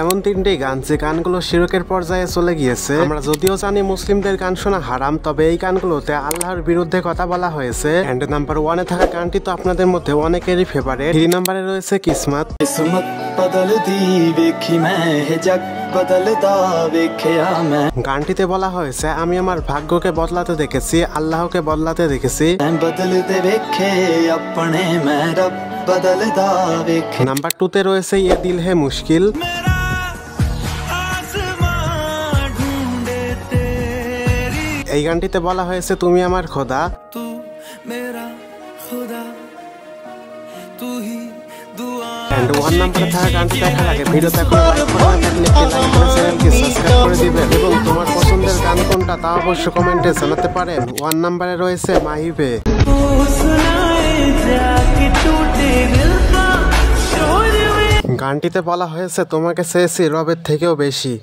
এমন তিনটি গান যে গানগুলো শিরকের পর্যায়ে চলে গিয়েছে। আমরা যদিও জানি মুসলিমদের গান শোনা হারাম, তবে এই গানগুলোতে আল্লাহর বিরুদ্ধে কথা বলা হয়েছে। এন্ড নাম্বার 1 এ থাকা গানটি তো আপনাদের মধ্যে অনেকেরই ফেভারিট। 3 নম্বরে রয়েছে কিসমত। গানটিতে বলা হয়েছে আমি আমার ভাগ্যকে বদলাতে দেখেছি, আল্লাহকে বদলাতে দেখেছি। নাম্বার 2 তে রয়েছে ইয়ে দিল হে মুশকিল। এই গানটিতে বলা হয়েছে তুমি আমার খোদা। এন্ড 1 নম্বরে থাকা গানটি দেখার আগে ভিডিওতে এখন লাইক করে না থাকলে লাইক করে চ্যানেলকে সাবস্ক্রাইব করে দিবেন এবং তোমার পছন্দের গান কোনটা তা অবশ্যই কমেন্টে জানাতে পারেন। 1 নম্বরে রয়েছে মাহিবে। গানটিতে বলা হয়েছে তোমাকে চেয়েছি রবের থেকেও বেশি।